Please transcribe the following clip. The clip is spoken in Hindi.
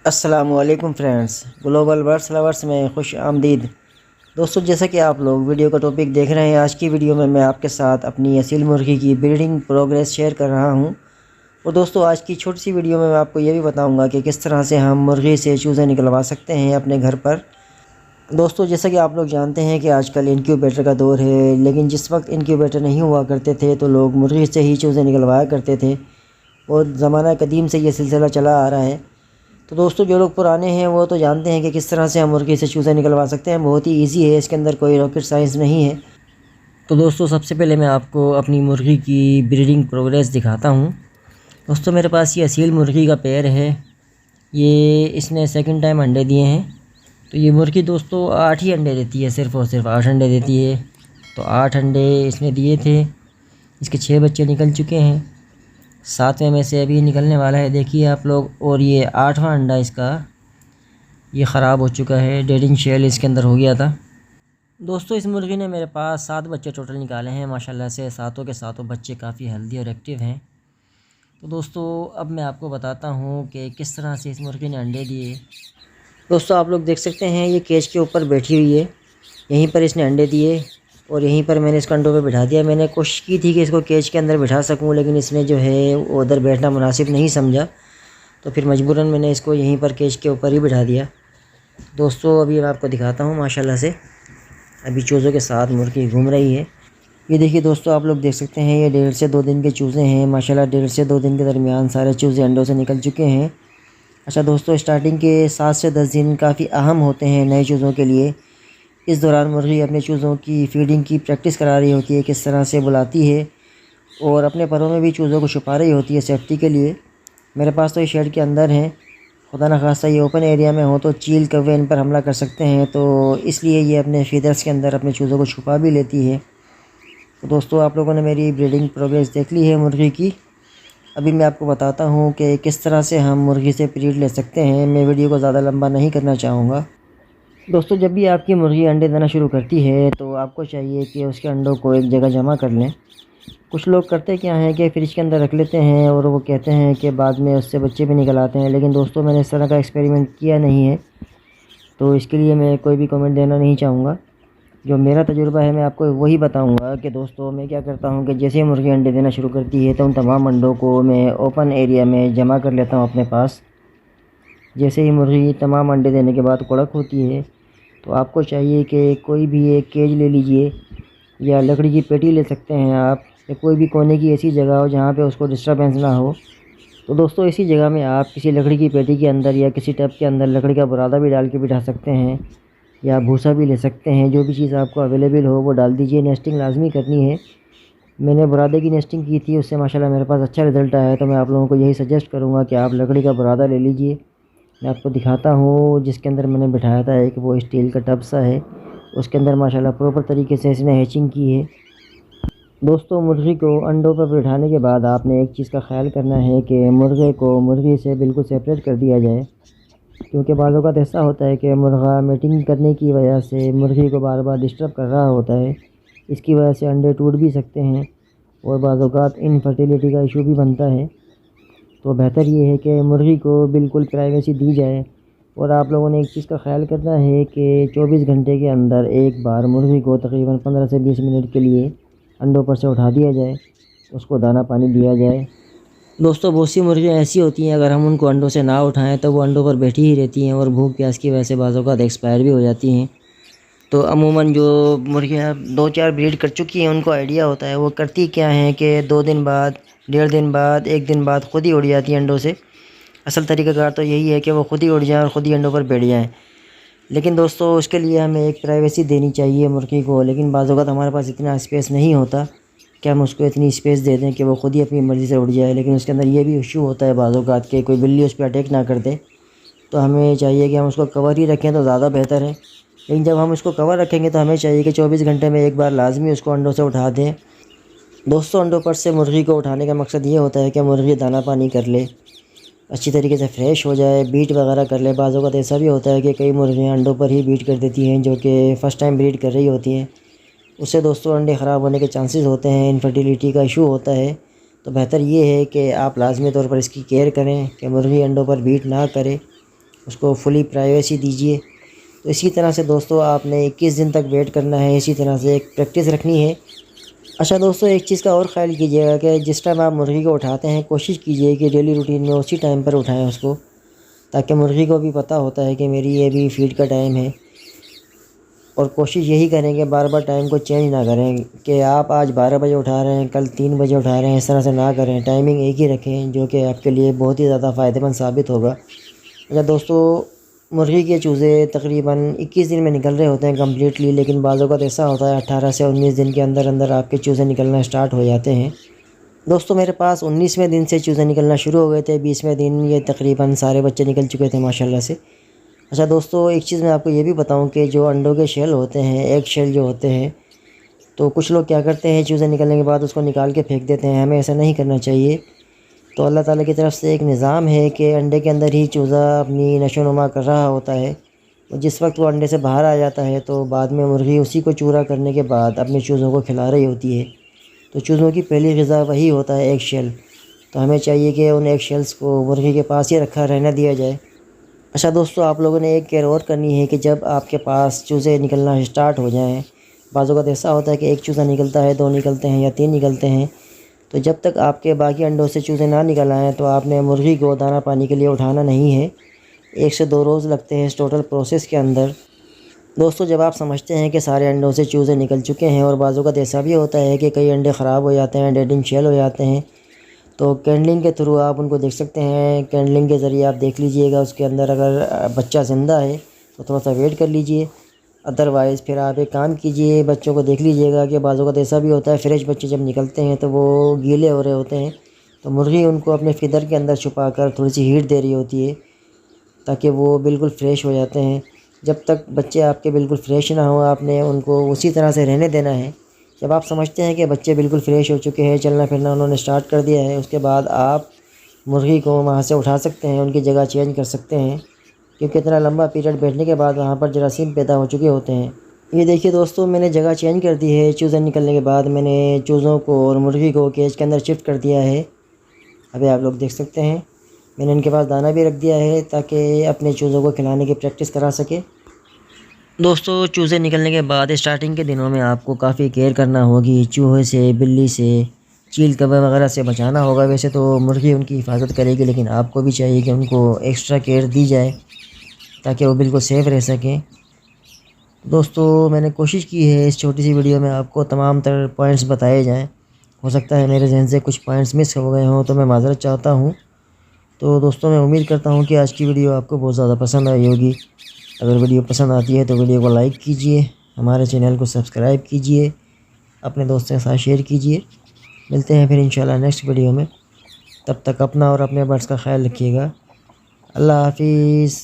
अस्सलामुअलैकुम फ्रेंड्स, ग्लोबल बर्ड्स लवर्स में खुश आमदीद। दोस्तों, जैसा कि आप लोग वीडियो का टॉपिक देख रहे हैं, आज की वीडियो में मैं आपके साथ अपनी असील मुर्गी की ब्रीडिंग प्रोग्रेस शेयर कर रहा हूं। और दोस्तों, आज की छोटी सी वीडियो में मैं आपको ये भी बताऊंगा कि किस तरह से हम मुर्गी से चूज़े निकलवा सकते हैं अपने घर पर। दोस्तों, जैसा कि आप लोग जानते हैं कि आजकल इनक्यूबेटर का दौर है, लेकिन जिस वक्त इनक्यूबेटर नहीं हुआ करते थे तो लोग मुर्गी से ही चूज़े निकलवाया करते थे और ज़माना कदीम से ये सिलसिला चला आ रहा है। तो दोस्तों, जो लोग पुराने हैं वो तो जानते हैं कि किस तरह से हम मुर्गी से चूज़े निकलवा सकते हैं। बहुत ही इजी है, इसके अंदर कोई रॉकेट साइंस नहीं है। तो दोस्तों, सबसे पहले मैं आपको अपनी मुर्गी की ब्रीडिंग प्रोग्रेस दिखाता हूँ। दोस्तों, मेरे पास ये असील मुर्गी का पेयर है। ये इसने सेकंड टाइम अंडे दिए हैं। तो ये मुर्गी दोस्तों 8 ही अंडे देती है, सिर्फ़ और सिर्फ 8 अंडे देती है। तो 8 अंडे इसने दिए थे, इसके 6 बच्चे निकल चुके हैं। 7वें में से अभी निकलने वाला है, देखिए आप लोग। और ये 8वां अंडा इसका ये ख़राब हो चुका है, डेड इन शेल इसके अंदर हो गया था। दोस्तों, इस मुर्गी ने मेरे पास 7 बच्चे टोटल निकाले हैं माशाल्लाह से। सातों के सातों बच्चे काफ़ी हेल्दी और एक्टिव हैं। तो दोस्तों, अब मैं आपको बताता हूँ कि किस तरह से इस मुर्गी ने अंडे दिए। दोस्तों, आप लोग देख सकते हैं ये केज के ऊपर बैठी हुई है, यहीं पर इसने अंडे दिए और यहीं पर मैंने इसको अंडों पे बिठा दिया। मैंने कोशिश की थी कि इसको केज के अंदर बिठा सकूं, लेकिन इसने जो है वो उधर बैठना मुनासिब नहीं समझा, तो फिर मजबूरन मैंने इसको यहीं पर केज के ऊपर ही बिठा दिया। दोस्तों, अभी मैं आपको दिखाता हूँ माशाल्लाह से। अभी चूज़ों के साथ मुर्गी घूम रही है। ये देखिए दोस्तों, आप लोग देख सकते हैं ये 1.5 से 2 दिन के चूज़े हैं माशाल्लाह। 1.5 से 2 दिन के दरमियान सारे चूज़े अंडों से निकल चुके हैं। अच्छा दोस्तों, स्टार्टिंग के 7 से 10 दिन काफ़ी अहम होते हैं नए चूज़ों के लिए। इस दौरान मुर्गी अपने चूज़ों की फीडिंग की प्रैक्टिस करा रही होती है, किस तरह से बुलाती है, और अपने परों में भी चूज़ों को छुपा रही होती है सेफ्टी के लिए। मेरे पास तो ये शेड के अंदर हैं, खुदा न खास्ता ये ओपन एरिया में हो तो चील कौवे इन पर हमला कर सकते हैं, तो इसलिए ये अपने फीदर्स के अंदर अपने चूज़ों को छुपा भी लेती है। तो दोस्तों, आप लोगों ने मेरी ब्रीडिंग प्रोग्रेस देख ली है मुर्गी की। अभी मैं आपको बताता हूँ कि किस तरह से हम मुर्गी से ब्रीड ले सकते हैं। मैं वीडियो को ज़्यादा लंबा नहीं करना चाहूँगा। दोस्तों, जब भी आपकी मुर्गी अंडे देना शुरू करती है तो आपको चाहिए कि उसके अंडों को एक जगह जमा कर लें। कुछ लोग करते क्या हैं कि फ्रिज के अंदर रख लेते हैं और वो कहते हैं कि बाद में उससे बच्चे भी निकल आते हैं, लेकिन दोस्तों मैंने इस तरह का एक्सपेरिमेंट किया नहीं है, तो इसके लिए मैं कोई भी कमेंट देना नहीं चाहूँगा। जो मेरा तजुर्बा है मैं आपको वही बताऊँगा कि दोस्तों मैं क्या करता हूँ कि जैसे ही मुर्गी अंडे देना शुरू करती है तो उन तमाम अंडों को मैं ओपन एरिया में जमा कर लेता हूँ अपने पास। जैसे ही मुर्गी तमाम अंडे देने के बाद कड़क होती है तो आपको चाहिए कि कोई भी एक केज ले लीजिए या लकड़ी की पेटी ले सकते हैं आप, या कोई भी कोने की ऐसी जगह हो जहाँ पे उसको डिस्टर्बेंस ना हो। तो दोस्तों, इसी जगह में आप किसी लकड़ी की पेटी के अंदर या किसी टब के अंदर लकड़ी का बुरादा भी डाल के बिठा सकते हैं, या भूसा भी ले सकते हैं। जो भी चीज़ आपको अवेलेबल हो वो डाल दीजिए। नेस्टिंग लाजमी करनी है। मैंने बुरादे की नेस्टिंग की थी, उससे माशाल्लाह मेरे पास अच्छा रिज़ल्ट आया है। तो मैं आप लोगों को यही सजेस्ट करूँगा कि आप लकड़ी का बुरादा ले लीजिए। मैं आपको दिखाता हूँ जिसके अंदर मैंने बिठाया था, एक वो स्टील का टब सा है, उसके अंदर माशाल्लाह प्रॉपर तरीके से इसने हैचिंग की है। दोस्तों, मुर्गी को अंडों पर बिठाने के बाद आपने एक चीज़ का ख्याल करना है कि मुर्गे को मुर्गी से बिल्कुल सेपरेट कर दिया जाए, क्योंकि बाज़ औक़ात ऐसा होता है कि मुर्गा मीटिंग करने की वजह से मुर्गी को बार बार डिस्टर्ब कर रहा होता है। इसकी वजह से अंडे टूट भी सकते हैं और बाज़ औक़ात इनफर्टिलिटी का इशू भी बनता है। तो बेहतर ये है कि मुर्गी को बिल्कुल प्राइवेसी दी जाए। और आप लोगों ने एक चीज़ का ख्याल करना है कि 24 घंटे के अंदर एक बार मुर्गी को तकरीबन 15 से 20 मिनट के लिए अंडों पर से उठा दिया जाए, उसको दाना पानी दिया जाए। दोस्तों, बहुत सी मुर्गियाँ ऐसी होती हैं अगर हम उनको अंडों से ना उठाएं तो वो अंडों पर बैठी ही रहती हैं और भूख प्यास की वजह से बाज़ औक़ात एक्सपायर भी हो जाती हैं। तो अमूमन जो मुर्गियाँ 2-4 ब्रीड कर चुकी हैं उनको आइडिया होता है वो करती क्या हैं कि 2 दिन बाद, 1.5 दिन बाद, 1 दिन बाद खुद ही उड़ जाती हैं अंडों से। असल तरीक़ाकार तो यही है कि वो खुद ही उड़ जाएँ और ख़ुद ही अंडों पर बैठ जाएँ। लेकिन दोस्तों, उसके लिए हमें एक प्राइवेसी देनी चाहिए मुर्गी को, लेकिन बाज़ औक़ात हमारे पास इतना स्पेस नहीं होता कि हम उसको इतनी स्पेस दे दें कि वो खुद ही अपनी मर्ज़ी से उड़ जाए। लेकिन उसके अंदर ये भी इशू होता है बाज़ औक़ात कि कोई बिल्ली उस पर अटैक ना कर दे। तो हमें चाहिए कि हम उसको कवर ही रखें तो ज़्यादा बेहतर है। लेकिन जब हम उसको कवर रखेंगे तो हमें चाहिए कि 24 घंटे में एक बार लाजमी उसको अंडों से उठा दें। दोस्तों, अंडों पर से मुर्गी को उठाने का मकसद ये होता है कि मुर्गी दाना पानी कर ले, अच्छी तरीके से फ्रेश हो जाए, बीट वगैरह कर ले। बाज़ औक़ात ऐसा भी होता है कि कई मुर्गियाँ अंडों पर ही बीट कर देती हैं जो कि फ़र्स्ट टाइम ब्रीड कर रही होती हैं। उससे दोस्तों अंडे ख़राब होने के चांसेस होते हैं, इनफर्टिलिटी का इशू होता है। तो बेहतर ये है कि आप लाजमी तौर पर इसकी केयर करें कि मुर्गी अंडों पर बीट ना करे। उसको फुली प्राइवेसी दीजिए। तो इसी तरह से दोस्तों आपने 21 दिन तक वेट करना है, इसी तरह से एक प्रैक्टिस रखनी है। अच्छा दोस्तों, एक चीज़ का और ख्याल कीजिएगा कि जिस टाइम आप मुर्गी को उठाते हैं कोशिश कीजिए कि डेली रूटीन में उसी टाइम पर उठाएं उसको, ताकि मुर्गी को भी पता होता है कि मेरी ये भी फीड का टाइम है। और कोशिश यही करें कि बार बार टाइम को चेंज ना करें कि आप आज 12 बजे उठा रहे हैं, कल 3 बजे उठा रहे हैं, इस तरह से ना करें। टाइमिंग एक ही रखें जो कि आपके लिए बहुत ही ज़्यादा फ़ायदेमंद साबित होगा। अच्छा दोस्तों, मुर्गी के चूज़े तकरीबन 21 दिन में निकल रहे होते हैं कम्प्लीटली, लेकिन बाज़ों का ऐसा होता है 18 से 19 दिन के अंदर अंदर आपके चूज़े निकलना स्टार्ट हो जाते हैं। दोस्तों मेरे पास 19वें दिन से चूज़े निकलना शुरू हो गए थे, 20वें दिन ये तकरीबन सारे बच्चे निकल चुके थे माशाल्लाह से। अच्छा दोस्तों, एक चीज़ मैं आपको ये भी बताऊं कि जो अंडों के शेल होते हैं, एग शेल जो होते हैं, तो कुछ लोग क्या करते हैं चूज़े निकलने के बाद उसको निकाल के फेंक देते हैं। हमें ऐसा नहीं करना चाहिए। तो अल्लाह ताला की तरफ से एक निज़ाम है कि अंडे के अंदर ही चूज़ा अपनी नशोनुमा कर रहा होता है। और जिस वक्त वो अंडे से बाहर आ जाता है तो बाद में मुर्गी उसी को चूरा करने के बाद अपने चूज़ों को खिला रही होती है। तो चूज़ों की पहली ग़िज़ा वही होता है, एग शेल। तो हमें चाहिए कि उन एग शेल्स को मुर्गी के पास ही रखा रहना दिया जाए। अच्छा दोस्तों, आप लोगों ने एक केयर और करनी है कि जब आपके पास चूज़े निकलना स्टार्ट हो जाएं, बाज़ वक़्त ऐसा होता है कि एक चूज़ा निकलता है, 2 निकलते हैं या 3 निकलते हैं, तो जब तक आपके बाकी अंडों से चूज़े ना निकल आएँ तो आपने मुर्गी को दाना पानी के लिए उठाना नहीं है। 1 से 2 रोज़ लगते हैं इस टोटल प्रोसेस के अंदर। दोस्तों जब आप समझते हैं कि सारे अंडों से चूज़े निकल चुके हैं, और बाज़ वक़्त ऐसा भी होता है कि कई अंडे ख़राब हो जाते हैं, डेड इन शेल हो जाते हैं, तो कैंडलिंग के थ्रू आप उनको देख सकते हैं। कैंडलिंग के ज़रिए आप देख लीजिएगा उसके अंदर अगर बच्चा ज़िंदा है तो थोड़ा सा वेट कर लीजिए। अदरवाइज़ फिर आप एक काम कीजिए, बच्चों को देख लीजिएगा कि बाज़ों का ऐसा भी होता है फ्रेश बच्चे जब निकलते हैं तो वो गीले हो रहे होते हैं, तो मुर्गी उनको अपने फिदर के अंदर छुपा कर थोड़ी सी हीट दे रही होती है ताकि वो बिल्कुल फ्रेश हो जाते हैं। जब तक बच्चे आपके बिल्कुल फ्रेश ना हो आपने उनको उसी तरह से रहने देना है। जब आप समझते हैं कि बच्चे बिल्कुल फ्रेश हो चुके हैं, चलना फिरना उन्होंने स्टार्ट कर दिया है, उसके बाद आप मुर्गी को वहाँ से उठा सकते हैं, उनकी जगह चेंज कर सकते हैं, क्योंकि इतना लंबा पीरियड बैठने के बाद वहाँ पर जरासीम पैदा हो चुके होते हैं। ये देखिए दोस्तों, मैंने जगह चेंज कर दी है। चूज़े निकलने के बाद मैंने चूज़ों को और मुर्गी को केज के अंदर शिफ्ट कर दिया है। अभी आप लोग देख सकते हैं मैंने इनके पास दाना भी रख दिया है ताकि अपने चूज़ों को खिलाने की प्रैक्टिस करा सके। दोस्तों चूज़े निकलने के बाद स्टार्टिंग के दिनों में आपको काफ़ी केयर करना होगी। चूहे से, बिल्ली से, चील कौवे वगैरह से बचाना होगा। वैसे तो मुर्गी उनकी हिफाजत करेगी, लेकिन आपको भी चाहिए कि उनको एक्स्ट्रा केयर दी जाए ताकि वो बिल्कुल सेफ़ रह सकें। दोस्तों मैंने कोशिश की है इस छोटी सी वीडियो में आपको तमाम तर पॉइंट्स बताए जाएँ। हो सकता है मेरे जहन से कुछ पॉइंट्स मिस हो गए हों तो मैं माज़रत चाहता हूँ। तो दोस्तों मैं उम्मीद करता हूँ कि आज की वीडियो आपको बहुत ज़्यादा पसंद आई होगी। अगर वीडियो पसंद आती है तो वीडियो को लाइक कीजिए, हमारे चैनल को सब्सक्राइब कीजिए, अपने दोस्तों के साथ शेयर कीजिए। मिलते हैं फिर इंशाल्लाह नेक्स्ट वीडियो में। तब तक अपना और अपने बर्ड्स का ख्याल रखिएगा। अल्लाह हाफिज़।